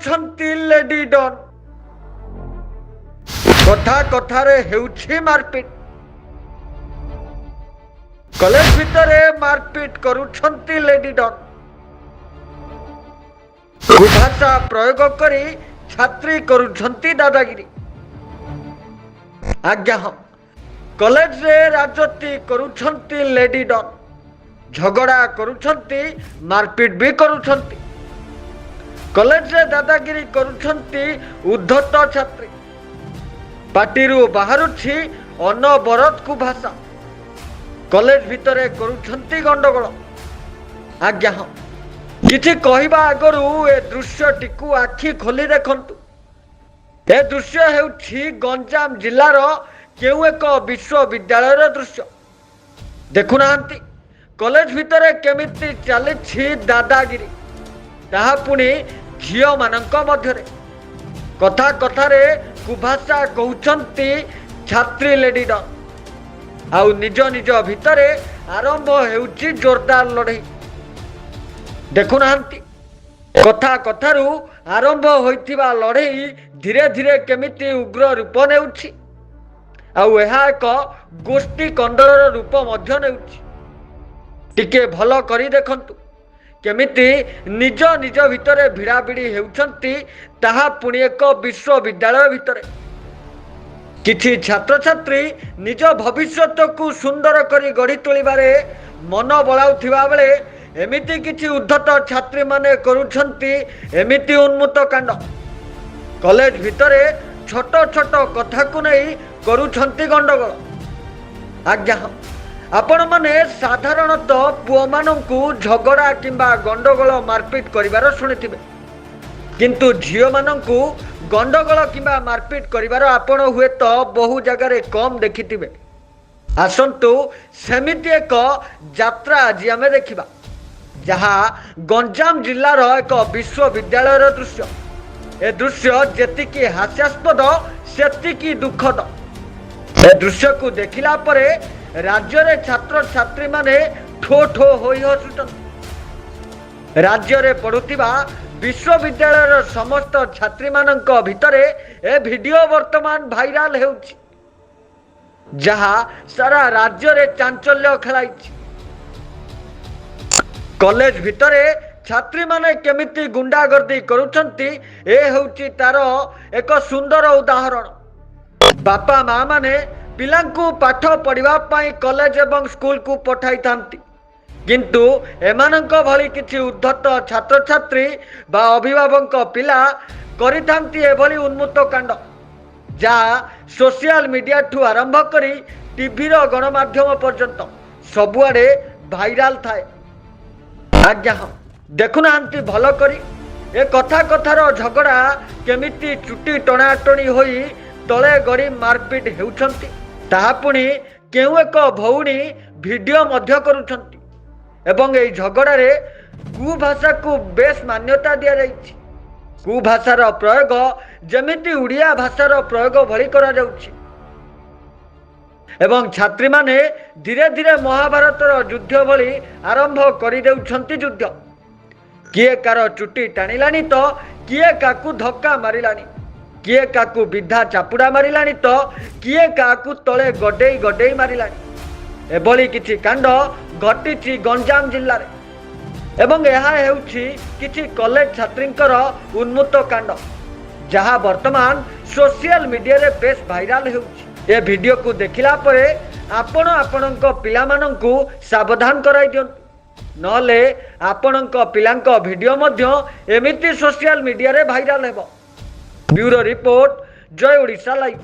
କରୁଛନ୍ତି lady Don. କଥା କଥାରେ ହେଉଛି ମାରପିଟ। କଲେଜ ଭିତରେ ମାରପିଟ କରୁଛନ୍ତି ଲେଡି ଡନ୍। କୁଭାଷା ପ୍ରୟୋଗ କରି ଛାତ୍ରୀ କରୁଛନ୍ତି ଦାଦାଗିରି। ଆଜ୍ଞା ହଁ, କଲେଜରେ ରାଜନୀତି କରୁଛନ୍ତି ଲେଡି ଡନ୍। ଝଗଡ଼ା କରୁଛନ୍ତି, ମାରପିଟ ବି କରୁଛନ୍ତି। କଲେଜରେ ଦାଦାଗିରି କରୁଛନ୍ତି ଉଦ୍ଧତ ଛାତ୍ରୀ। ପାଟିରୁ ବାହାରୁଛି ଅନବରତ କୁଭାଷା। କଲେଜ ଭିତରେ କରୁଛନ୍ତି ଗଣ୍ଡଗୋଳ। ଆଜ୍ଞା ହଁ, କିଛି କହିବା ଆଗରୁ ଏ ଦୃଶ୍ୟଟିକୁ ଆଖି ଖୋଲି ଦେଖନ୍ତୁ। ଏ ଦୃଶ୍ୟ ହେଉଛି ଗଞ୍ଜାମ ଜିଲ୍ଲାର କେଉଁ ଏକ ବିଶ୍ୱବିଦ୍ୟାଳୟର ଦୃଶ୍ୟ। ଦେଖୁନାହାନ୍ତି କଲେଜ ଭିତରେ କେମିତି ଚାଲିଛି ଦାଦାଗିରି, ତାହା ପୁଣି ଝିଅମାନଙ୍କ ମଧ୍ୟରେ। କଥା କଥାରେ କୁଭାଷା କହୁଛନ୍ତି ଛାତ୍ରୀ ଲେଡି ଡନ୍। ଆଉ ନିଜ ନିଜ ଭିତରେ ଆରମ୍ଭ ହେଉଛି ଜୋରଦାର ଲଢ଼େଇ। ଦେଖୁନାହାନ୍ତି କଥା କଥାରୁ ଆରମ୍ଭ ହୋଇଥିବା ଲଢ଼େଇ ଧୀରେ ଧୀରେ କେମିତି ଉଗ୍ର ରୂପ ନେଉଛି, ଆଉ ଏହା ଏକ ଗୋଷ୍ଠୀ କନ୍ଦଳର ରୂପ ମଧ୍ୟ ନେଉଛି। ଟିକେ ଭଲ କରି ଦେଖନ୍ତୁ କେମିତି ନିଜ ନିଜ ଭିତରେ ଭିଡ଼ାଭିଡ଼ି ହେଉଛନ୍ତି, ତାହା ପୁଣି ଏକ ବିଶ୍ୱବିଦ୍ୟାଳୟ ଭିତରେ। କିଛି ଛାତ୍ରଛାତ୍ରୀ ନିଜ ଭବିଷ୍ୟତକୁ ସୁନ୍ଦର କରି ଗଢ଼ି ତୋଳିବାରେ ମନ ବଳାଉଥିବା ବେଳେ ଏମିତି କିଛି ଉଦ୍ଧତ ଛାତ୍ରୀମାନେ କରୁଛନ୍ତି ଏମିତି ଉନ୍ମତ୍ତ କାଣ୍ଡ। କଲେଜ ଭିତରେ ଛୋଟ ଛୋଟ କଥାକୁ ନେଇ କରୁଛନ୍ତି ଗଣ୍ଡଗୋଳ। ଆଜ୍ଞା ହଁ, ଆପଣମାନେ ସାଧାରଣତଃ ପୁଅମାନଙ୍କୁ ଝଗଡ଼ା କିମ୍ବା ଗଣ୍ଡଗୋଳ ମାରପିଟ କରିବାର ଶୁଣିଥିବେ, କିନ୍ତୁ ଝିଅମାନଙ୍କୁ ଗଣ୍ଡଗୋଳ କିମ୍ବା ମାରପିଟ କରିବାର ଆପଣ ହୁଏତ ବହୁ ଜାଗାରେ କମ୍ ଦେଖିଥିବେ। ଆସନ୍ତୁ ସେମିତି ଏକ ଯାତ୍ରା ଆଜି ଆମେ ଦେଖିବା, ଯାହା ଗଞ୍ଜାମ ଜିଲ୍ଲାର ଏକ ବିଶ୍ୱବିଦ୍ୟାଳୟର ଦୃଶ୍ୟ। ଏ ଦୃଶ୍ୟ ଯେତିକି ହାସ୍ୟାସ୍ପଦ ସେତିକି ଦୁଃଖଦ। ଏ ଦୃଶ୍ୟକୁ ଦେଖିଲା ପରେ ରାଜ୍ୟରେ ଛାତ୍ରଛାତ୍ରୀମାନେ ଠୋ ଠୋ ହୋଇ ହସୁଛନ୍ତି। ରାଜ୍ୟରେ ପଢ଼ୁଥିବା ବିଶ୍ୱବିଦ୍ୟାଳୟର ସମସ୍ତ ଛାତ୍ରୀମାନଙ୍କ ଭିତରେ ଏ ଭିଡ଼ିଓ ବର୍ତ୍ତମାନ ଭାଇରାଲ ହେଉଛି, ଯାହା ସାରା ରାଜ୍ୟରେ ଚାଞ୍ଚଲ୍ୟ ଖେଳାଇଛି। କଲେଜ ଭିତରେ ଛାତ୍ରୀମାନେ କେମିତି ଗୁଣ୍ଡାଗର୍ଦ୍ଦି କରୁଛନ୍ତି, ଏ ହେଉଛି ତାର ଏକ ସୁନ୍ଦର ଉଦାହରଣ। ବାପା ମା ମାନେ ପିଲାଙ୍କୁ ପାଠ ପଢ଼ିବା ପାଇଁ କଲେଜ ଏବଂ ସ୍କୁଲକୁ ପଠାଇଥାନ୍ତି, କିନ୍ତୁ ଏମାନଙ୍କ ଭଳି କିଛି ଉଦ୍ଧତ ଛାତ୍ରଛାତ୍ରୀ ବା ଅଭିଭାବକଙ୍କ ପିଲା କରିଥାନ୍ତି ଏଭଳି ଉନ୍ମତ୍ତ କାଣ୍ଡ, ଯାହା ସୋସିଆଲ ମିଡ଼ିଆଠୁ ଆରମ୍ଭ କରି ଟିଭିର ଗଣମାଧ୍ୟମ ପର୍ଯ୍ୟନ୍ତ ସବୁଆଡ଼େ ଭାଇରାଲ ଥାଏ। ଆଜ୍ଞା ହଁ, ଦେଖୁନାହାନ୍ତି ଭଲ କରି ଏ କଥା କଥାର ଝଗଡ଼ା କେମିତି ଚୁଟି ଟଣାଟଣି ହୋଇ ତଳେ ଗଡ଼ି ମାରପିଟ ହେଉଛନ୍ତି, ତାହା ପୁଣି କେଉଁ ଏକ ଭଉଣୀ ଭିଡ଼ିଓ ମଧ୍ୟ କରୁଛନ୍ତି। ଏବଂ ଏହି ଝଗଡ଼ାରେ କୁଭାଷାକୁ ବେଶ ମାନ୍ୟତା ଦିଆଯାଇଛି। କୁଭାଷାର ପ୍ରୟୋଗ ଯେମିତି ଓଡ଼ିଆ ଭାଷାର ପ୍ରୟୋଗ ଭଳି କରାଯାଉଛି ଏବଂ ଛାତ୍ରୀମାନେ ଧୀରେ ଧୀରେ ମହାଭାରତର ଯୁଦ୍ଧ ଭଳି ଆରମ୍ଭ କରିଦେଉଛନ୍ତି ଯୁଦ୍ଧ। କିଏ କାର ଚୁଟି ଟାଣିଲାଣି ତ କିଏ କାହାକୁ ଧକ୍କା ମାରିଲାଣି, କିଏ କାହାକୁ ବିଧା ଚାପୁଡ଼ା ମାରିଲାଣି ତ କିଏ କାହାକୁ ତଳେ ଗଡ଼େଇ ଗଡ଼େଇ ମାରିଲାଣି। ଏଭଳି କିଛି କାଣ୍ଡ ଘଟିଛି ଗଞ୍ଜାମ ଜିଲ୍ଲାରେ ଏବଂ ଏହା ହେଉଛି କିଛି କଲେଜ ଛାତ୍ରୀଙ୍କର ଉନ୍ମତ୍ତ କାଣ୍ଡ, ଯାହା ବର୍ତ୍ତମାନ ସୋସିଆଲ ମିଡ଼ିଆରେ ବେଶ ଭାଇରାଲ ହେଉଛି। ଏ ଭିଡ଼ିଓକୁ ଦେଖିଲା ପରେ ଆପଣ ଆପଣଙ୍କ ପିଲାମାନଙ୍କୁ ସାବଧାନ କରାଇ ଦିଅନ୍ତୁ, ନହେଲେ ଆପଣଙ୍କ ପିଲାଙ୍କ ଭିଡ଼ିଓ ମଧ୍ୟ ଏମିତି ସୋସିଆଲ ମିଡ଼ିଆରେ ଭାଇରାଲ ହେବ। ବ୍ୟୁରୋ ରିପୋର୍ଟ, ଜୟ ଓଡ଼ିଶା ଲାଇଭ୍।